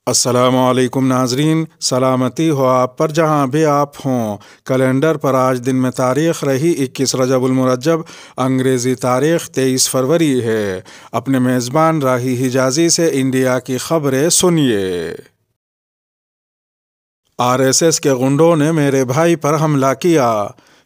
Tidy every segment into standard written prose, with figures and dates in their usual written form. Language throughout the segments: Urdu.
السلام علیکم ناظرین، سلامتی ہو آپ پر جہاں بھی آپ ہوں۔ کیلنڈر پر آج دن میں تاریخ رہی 21 رجب المرجب، انگریزی تاریخ 23 فروری ہے۔ اپنے میزبان راہی حجازی سے انڈیا کی خبریں سنیے۔ RSS کے غنڈوں نے میرے بھائی پر حملہ کیا۔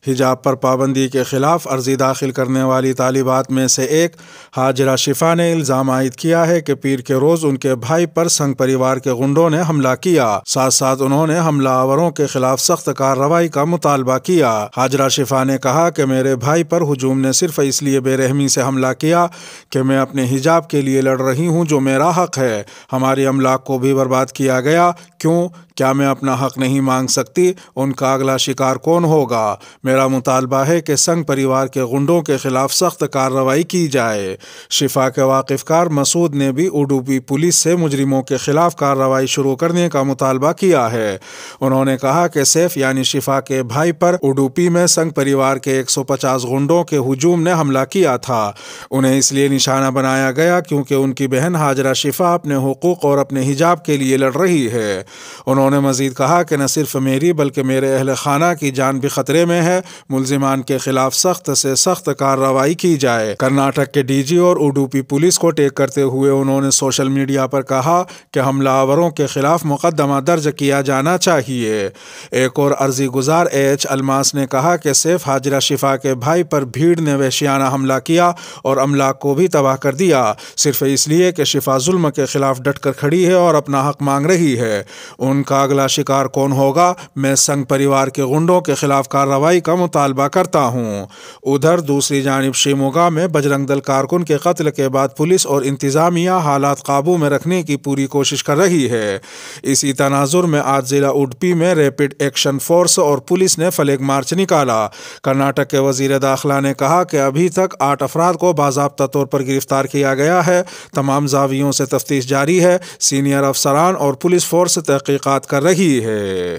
حجاب پر پابندی کے خلاف عرضی داخل کرنے والی طالبات میں سے ایک ہاجرہ شفا نے الزام عائد کیا ہے کہ پیر کے روز ان کے بھائی پر سنگ پریوار کے غنڈوں نے حملہ کیا۔ ساتھ ساتھ انہوں نے حملہ آوروں کے خلاف سخت کارروائی کا مطالبہ کیا۔ ہاجرہ شفا نے کہا کہ میرے بھائی پر ہجوم نے صرف اس لیے بے رحمی سے حملہ کیا کہ میں اپنے حجاب کے لیے لڑ رہی ہوں، جو میرا حق ہے۔ ہماری املاک کو بھی برباد کیا گیا۔ کیوں؟ کیا میں اپنا حق نہیں مانگ سکتی؟ ان کا اگلا شکار کون ہوگا؟ میرا مطالبہ ہے کہ سنگ پریوار کے غنڈوں کے خلاف سخت کارروائی کی جائے۔ شفا کے واقف کار مسعود نے بھی اوڈوپی پولیس سے مجرموں کے خلاف کارروائی شروع کرنے کا مطالبہ کیا ہے۔ انہوں نے کہا کہ سیف یعنی شفا کے بھائی پر اوڈوپی میں سنگ پریوار کے 150 غنڈوں کے ہجوم نے حملہ کیا تھا۔ انہیں اس لیے نشانہ بنایا گیا کیونکہ ان کی بہن ہاجرہ شفا اپنے حقوق اور اپنے حجاب کے لیے لڑ رہی ہے۔ انہوں نے مزید کہا کہ نہ صرف میری بلکہ میرے اہل خانہ کی جان بھی خطرے میں ہے۔ ملزمان کے خلاف سخت سے سخت کارروائی کی جائے۔ کرناٹک کے DG اور اوڈوپی پولیس کو ٹیگ کرتے ہوئے انہوں نے سوشل میڈیا پر کہا کہ حملہ آوروں کے خلاف مقدمہ درج کیا جانا چاہیے۔ ایک اور عرضی گزار AH الماس نے کہا کہ سیف ہاجرہ شفا کے بھائی پر بھیڑ نے وحشیانہ حملہ کیا اور املاک کو بھی تباہ کر دیا، صرف اس لیے کہ شفا ظلم کے خلاف ڈٹ کر کھڑی ہے اور اپنا حق مانگ رہی ہے۔ ان کا اگلا شکار کون ہوگا؟ میں سنگ پریوار کے غنڈوں کے خلاف کارروائی کا مطالبہ کرتا ہوں۔ ادھر دوسری جانب شیموگا میں بجرنگ دل کارکن کے قتل کے بعد پولیس اور انتظامیہ حالات قابو میں رکھنے کی پوری کوشش کر رہی ہے۔ اسی تناظر میں آج ضلع اوڈپی میں ریپڈ ایکشن فورس اور پولیس نے فلیگ مارچ نکالا۔ کرناٹک کے وزیر داخلہ نے کہا کہ ابھی تک 8 افراد کو باضابطہ طور پر گرفتار کیا گیا ہے۔ تمام زاویوں سے تفتیش جاری ہے۔ سینئر افسران اور پولیس فورس تحقیقات کر رہی ہے۔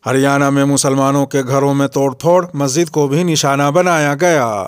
ہریانہ میں مسلمانوں کے گھروں میں توڑ پھوڑ، مسجد کو بھی نشانہ بنایا گیا۔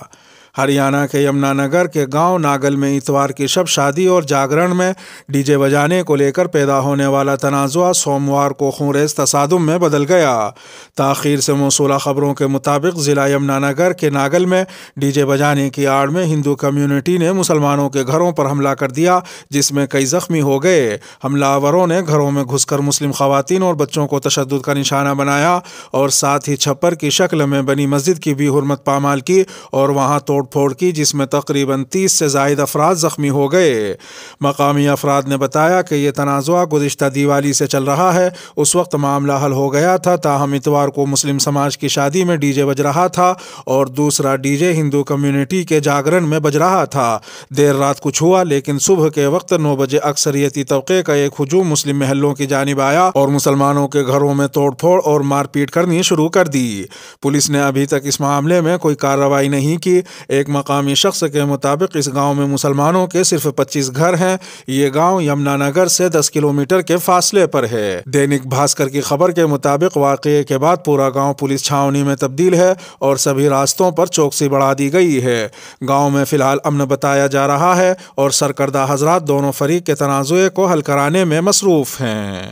ہریانہ کے یمنا نگر کے گاؤں ناگل میں اتوار کی شب شادی اور جاگرن میں DJ بجانے کو لے کر پیدا ہونے والا تنازع سوموار کو خونریز تصادم میں بدل گیا۔ تاخیر سے موصولہ خبروں کے مطابق ضلع یمنا نگر کے ناگل میں DJ بجانے کی آڑ میں ہندو کمیونٹی نے مسلمانوں کے گھروں پر حملہ کر دیا، جس میں کئی زخمی ہو گئے۔ حملہ آوروں نے گھروں میں گھس کر مسلم خواتین اور بچوں کو تشدد کا نشانہ بنایا اور ساتھ ہی چھپر کی شکل میں بنی مسجد کی بھی حرمت پامال کی اور وہاں توڑ پھوڑ کی، جس میں تقریباً 30 سے زائد افراد زخمی ہو گئے۔ مقامی افراد نے بتایا کہ یہ تنازع گزشتہ دیوالی سے چل رہا ہے۔ اس وقت معاملہ حل ہو گیا تھا، تاہم اتوار کو مسلم سماج کی شادی میں DJ بج رہا تھا اور دوسرا DJ ہندو کمیونٹی کے جاگرن میں بج رہا تھا۔ دیر رات کچھ ہوا، لیکن صبح کے وقت 9 بجے اکثریتی طبقے کا ایک ہجوم مسلم محلوں کی جانب آیا اور مسلمانوں کے گھروں میں توڑ پھوڑ اور مار پیٹ کرنی شروع کر دی۔ پولیس نے ابھی تک اس معاملے میں کوئی کارروائی نہیں کی۔ ایک مقامی شخص کے مطابق اس گاؤں میں مسلمانوں کے صرف 25 گھر ہیں۔ یہ گاؤں یمنا نگر سے 10 کلومیٹر کے فاصلے پر ہے۔ دینک بھاسکر کی خبر کے مطابق واقعے کے بعد پورا گاؤں پولیس چھاؤنی میں تبدیل ہے اور سبھی راستوں پر چوکسی بڑھا دی گئی ہے۔ گاؤں میں فی الحال امن بتایا جا رہا ہے اور سرکردہ حضرات دونوں فریق کے تنازع کو حل کرانے میں مصروف ہیں۔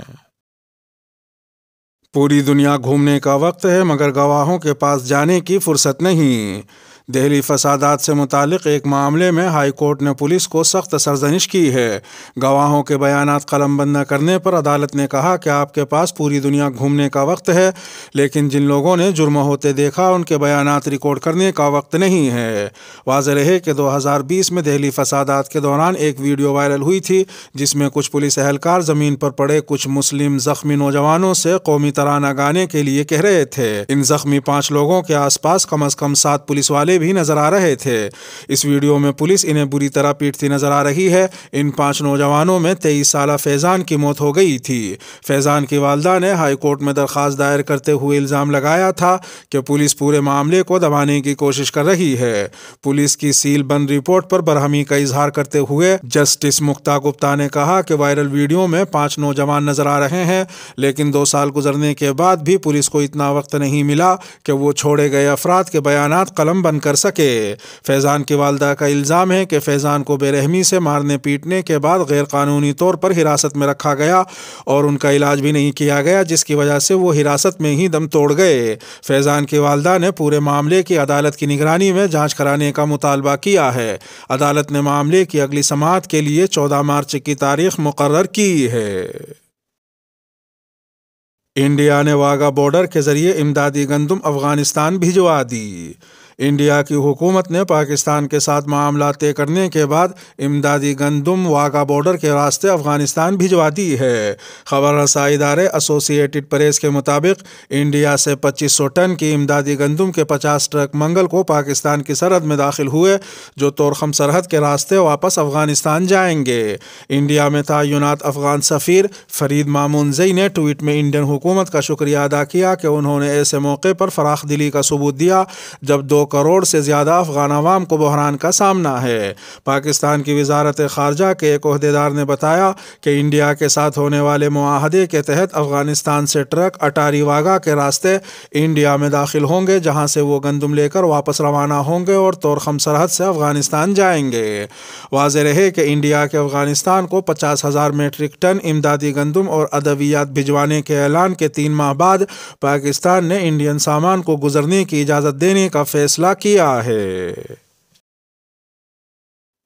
پوری دنیا گھومنے کا وقت ہے مگر گواہوں کے پاس جانے کی فرصت نہیں۔ دہلی فسادات سے متعلق ایک معاملے میں ہائی کورٹ نے پولیس کو سخت سرزنش کی ہے۔ گواہوں کے بیانات قلم بند نہ کرنے پر عدالت نے کہا کہ آپ کے پاس پوری دنیا گھومنے کا وقت ہے، لیکن جن لوگوں نے جرم ہوتے دیکھا ان کے بیانات ریکارڈ کرنے کا وقت نہیں ہے۔ واضح رہے کہ 2020 میں دہلی فسادات کے دوران ایک ویڈیو وائرل ہوئی تھی جس میں کچھ پولیس اہلکار زمین پر پڑے کچھ مسلم زخمی نوجوانوں سے قومی ترانہ گانے کے لیے کہہ رہے تھے۔ ان زخمی 5 لوگوں کے آس پاس کم از کم 7 پولیس والے بھی نظر آ رہے تھے۔ اس ویڈیو میں پولیس انہیں بری طرح پیٹتی نظر آ رہی ہے۔ ان 5 نوجوانوں میں 23 سالہ فیضان کی موت ہو گئی تھی۔ فیضان کی والدہ نے ہائی کورٹ میں درخواست دائر کرتے ہوئے الزام لگایا تھا کہ پولیس پورے معاملے کو دبانے کی کوشش کر رہی ہے۔ پولیس کی سیل بند رپورٹ پر برہمی کا اظہار کرتے ہوئے جسٹس مکتا گپتا نے کہا کہ وائرل ویڈیو میں 5 نوجوان نظر آ رہے ہیں، لیکن 2 سال گزرنے کے بعد بھی پولیس کو اتنا وقت نہیں ملا کہ وہ چھوڑے گئے افراد کے بیانات قلم بند کر سکے۔ فیضان کی والدہ کا الزام ہے کہ فیضان کو بے رحمی سے مارنے پیٹنے کے بعد غیر قانونی طور پر حراست میں رکھا گیا اور ان کا علاج بھی نہیں کیا گیا، جس کی وجہ سے وہ حراست میں ہی دم توڑ گئے۔ فیضان کی والدہ نے پورے معاملے کی عدالت کی نگرانی میں جانچ کرانے کا مطالبہ کیا ہے۔ عدالت نے معاملے کی اگلی سماعت کے لیے 14 مارچ کی تاریخ مقرر کی ہے۔ انڈیا نے واگا بارڈر کے ذریعے امدادی گندم افغانستان بھجوا دی۔ انڈیا کی حکومت نے پاکستان کے ساتھ معاملات طے کرنے کے بعد امدادی گندم واگا بارڈر کے راستے افغانستان بھجوا دی ہے۔ خبر رسائی ادارے ایسوسی ایٹڈ پریس کے مطابق انڈیا سے 2500 ٹن کی امدادی گندم کے 50 ٹرک منگل کو پاکستان کی سرحد میں داخل ہوئے، جو طورخم سرحد کے راستے واپس افغانستان جائیں گے۔ انڈیا میں تعینات افغان سفیر فرید مامونزئی نے ٹویٹ میں انڈین حکومت کا شکریہ ادا کیا کہ انہوں نے ایسے موقع پر فراخ دلی کا ثبوت دیا جب 2 کروڑ سے زیادہ افغان عوام کو بحران کا سامنا ہے۔ پاکستان کی وزارت خارجہ کے ایک عہدیدار نے بتایا کہ انڈیا کے ساتھ ہونے والے معاہدے کے تحت افغانستان سے ٹرک اٹاری واگا کے راستے انڈیا میں داخل ہوں گے، جہاں سے وہ گندم لے کر واپس روانہ ہوں گے اور طورخم سرحد سے افغانستان جائیں گے۔ واضح رہے کہ انڈیا کے افغانستان کو 50,000 میٹرک ٹن امدادی گندم اور ادویات بھجوانے کے اعلان کے 3 ماہ بعد پاکستان نے انڈین سامان کو گزرنے کی اجازت دینے کا فیصلہ کیا ہے۔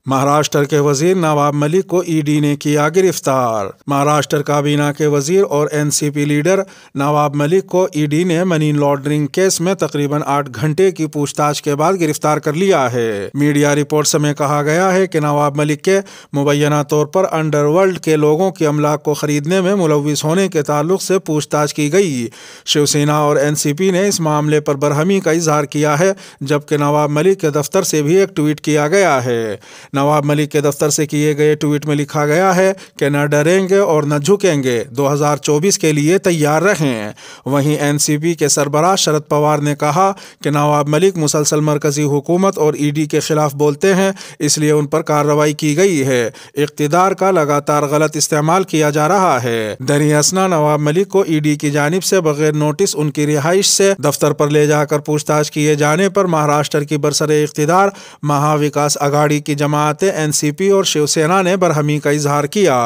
مہاراشٹر کے وزیر نواب ملک کو ای ڈی نے کیا گرفتار۔ مہاراشٹر کابینہ کے وزیر اور این سی پی لیڈر نواب ملک کو ای ڈی نے منی لانڈرنگ کیس میں تقریباً 8 گھنٹے کی پوچھ تاچھ کے بعد گرفتار کر لیا ہے۔ میڈیا رپورٹس میں کہا گیا ہے کہ نواب ملک کے مبینہ طور پر انڈر ورلڈ کے لوگوں کی املاک کو خریدنے میں ملوث ہونے کے تعلق سے پوچھ تاچھ کی گئی۔ شیو سینا اور این سی پی نے اس معاملے پر برہمی کا اظہار کیا ہے، جبکہ نواب ملک کے دفتر سے بھی ایک ٹویٹ کیا گیا ہے۔ نواب ملک کے دفتر سے کیے گئے ٹویٹ میں لکھا گیا ہے کہ نہ ڈریں گے اور نہ جھکیں گے، 2024 کے لیے تیار رہیں۔ وہیں این سی پی کے سربراہ شرد پوار نے کہا کہ نواب ملک مسلسل مرکزی حکومت اور ای ڈی کے خلاف بولتے ہیں، اس لیے ان پر کارروائی کی گئی ہے۔ اقتدار کا لگاتار غلط استعمال کیا جا رہا ہے۔ دریں اثنا نواب ملک کو ای ڈی کی جانب سے بغیر نوٹس ان کی رہائش سے دفتر پر لے جا کر پوچھ تاچھ کیے جانے پر مہاراشٹر کی برسر اقتدار مہا وکاس اگاڑی کی جماعتیں این سی پی اور شیو سینا نے برہمی کا اظہار کیا۔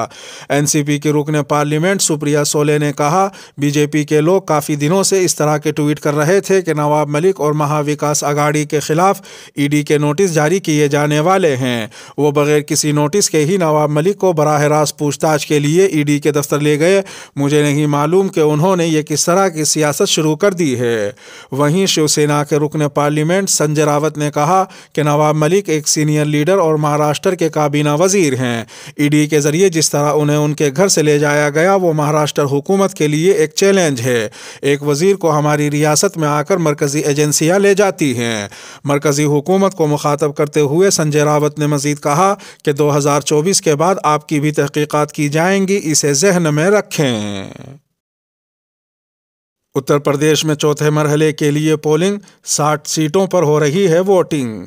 این سی پی کی رکن پارلیمنٹ سپریا سولے نے کہا، بی جے پی کے لوگ کافی دنوں سے اس طرح کے ٹویٹ کر رہے تھے کہ نواب ملک اور مہا وکاس اگاڑی کے خلاف ای ڈی کے نوٹس جاری کیے جانے والے ہیں۔ وہ بغیر کسی نوٹس کے ہی نواب ملک کو براہ راست پوچھ تاچھ کے لیے ای ڈی کے دفتر لے گئے۔ مجھے نہیں معلوم کہ انہوں نے یہ کس طرح کی سیاست شروع کر دی ہے۔ وہیں شیو سینا کے رکن پارلیمنٹ سنجے راوت نے کہا کہ نواب ملک ایک سینئر لیڈر اور مہاراشٹر کے کابینہ وزیر ہیں۔ ای ڈی کے ذریعے جس طرح انہیں ان کے گھر سے لے جایا گیا وہ مہاراشٹر حکومت کے لیے ایک چیلنج ہے۔ ایک وزیر کو ہماری ریاست میں آ کر مرکزی ایجنسیاں لے جاتی ہیں۔ مرکزی حکومت کو مخاطب کرتے ہوئے سنجے راوت نے مزید کہا کہ 2024 کے بعد آپ کی بھی تحقیقات کی جائیں گی، اسے ذہن میں رکھیں۔ اتر پردیش میں چوتھے مرحلے کے لیے پولنگ، 60 سیٹوں پر ہو رہی ہے ووٹنگ۔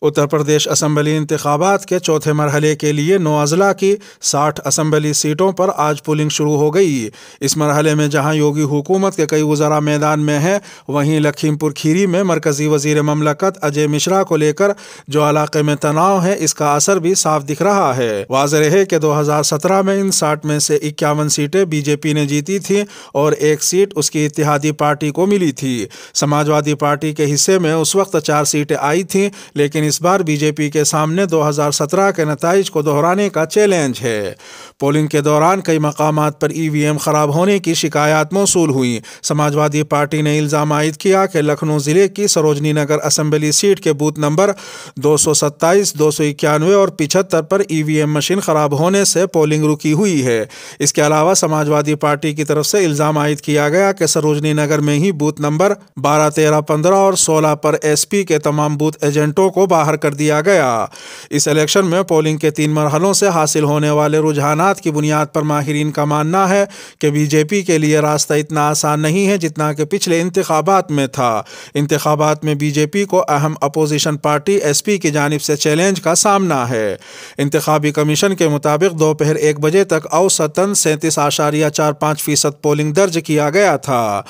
اتر پردیش اسمبلی انتخابات کے چوتھے مرحلے کے لیے 9 اضلاع کی 60 اسمبلی سیٹوں پر آج پولنگ شروع ہو گئی۔ اس مرحلے میں جہاں یوگی حکومت کے کئی وزراء میدان میں ہیں، وہیں لکھیم پور کھیری میں مرکزی وزیر مملکت اجے مشرا کو لے کر جو علاقے میں تناؤ ہے، اس کا اثر بھی صاف دکھ رہا ہے۔ واضح ہے کہ 2017 میں ان 60 میں سے 51 سیٹیں بی جے پی نے جیتی تھیں اور 1 سیٹ اس کی اتحادی پارٹی کو ملی تھی۔ سماجوادی پارٹی کے حصے میں اس وقت 4 سیٹیں آئی تھیں، لیکن اس بار بی جے پی کے سامنے 2017 کے نتائج کو دہرانے کا چیلنج ہے۔ پولنگ کے دوران کئی مقامات پر ای وی ایم خراب ہونے کی شکایات موصول ہوئیں۔ سماجوادی پارٹی نے الزام عائد کیا کہ لکھنؤ ضلع کی سروجنی نگر اسمبلی سیٹ کے بوتھ نمبر 227، 291 اور 75 پر ای وی ایم مشین خراب ہونے سے پولنگ رکی ہوئی ہے۔ اس کے علاوہ سماجوادی پارٹی کی طرف سے الزام عائد کیا گیا کہ سروجنی نگر میں ہی بوتھ نمبر 12، 13، 15 اور 16 پر ایس پی کے تمام بوتھ ایجنٹوں کو باہر کر دیا گیا۔ اس الیکشن میں پولنگ کے 3 مرحلوں سے حاصل ہونے والے رجحانات کی بنیاد پر ماہرین کا ماننا ہے کہ بی جے پی کے لیے راستہ اتنا آسان نہیں ہے جتنا کہ پچھلے انتخابات میں تھا۔ انتخابات میں بی جے پی کو اہم اپوزیشن پارٹی ایس پی کی جانب سے چیلنج کا سامنا ہے۔ انتخابی کمیشن کے مطابق دوپہر 1 بجے تک اوسطاً 37.45% پولنگ درج کیا گیا تھا۔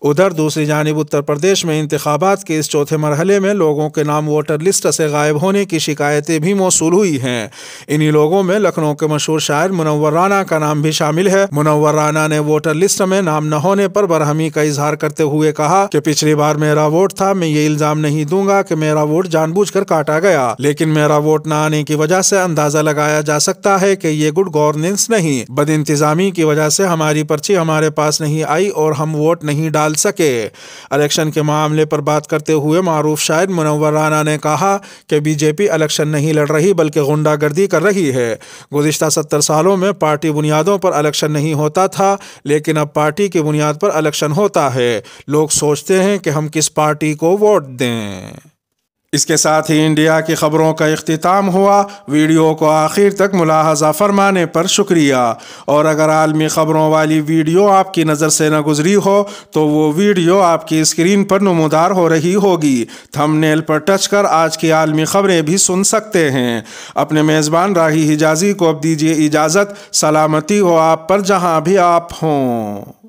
ادھر دوسری جانب اتر پردیش میں انتخابات کے اس چوتھے مرحلے میں لوگوں کے نام ووٹر لسٹ سے غائب ہونے کی شکایتیں بھی موصول ہوئی ہیں۔ انہی لوگوں میں لکھنؤ کے مشہور شاعر منور رانا کا نام بھی شامل ہے۔ منور رانا نے ووٹر لسٹ میں نام نہ ہونے پر برہمی کا اظہار کرتے ہوئے کہا کہ پچھلی بار میرا ووٹ تھا، میں یہ الزام نہیں دوں گا کہ میرا ووٹ جان بوجھ کر کاٹا گیا، لیکن میرا ووٹ نہ آنے کی وجہ سے اندازہ لگایا جا سکتا ہے کہ یہ گڈ گورننس نہیں، بد انتظامی کی وجہ سے ہماری پرچی ہمارے پاس نہیں آئی اور ہم ووٹ نہیں ڈال سکے۔ الیکشن کے معاملے پر بات کرتے ہوئے معروف شاعر منور رانا نے کہا کہ بی جے پی الیکشن نہیں لڑ رہی بلکہ غنڈہ گردی کر رہی ہے۔ گزشتہ 70 سالوں میں پارٹی بنیادوں پر الیکشن نہیں ہوتا تھا، لیکن اب پارٹی کی بنیاد پر الیکشن ہوتا ہے۔ لوگ سوچتے ہیں کہ ہم کس پارٹی کو ووٹ دیں۔ اس کے ساتھ ہی انڈیا کی خبروں کا اختتام ہوا۔ ویڈیو کو آخر تک ملاحظہ فرمانے پر شکریہ، اور اگر عالمی خبروں والی ویڈیو آپ کی نظر سے نہ گزری ہو تو وہ ویڈیو آپ کی اسکرین پر نمودار ہو رہی ہوگی۔ تھم نیل پر ٹچ کر آج کی عالمی خبریں بھی سن سکتے ہیں۔ اپنے میزبان راہی حجازی کو اب دیجیے اجازت۔ سلامتی ہو آپ پر جہاں بھی آپ ہوں۔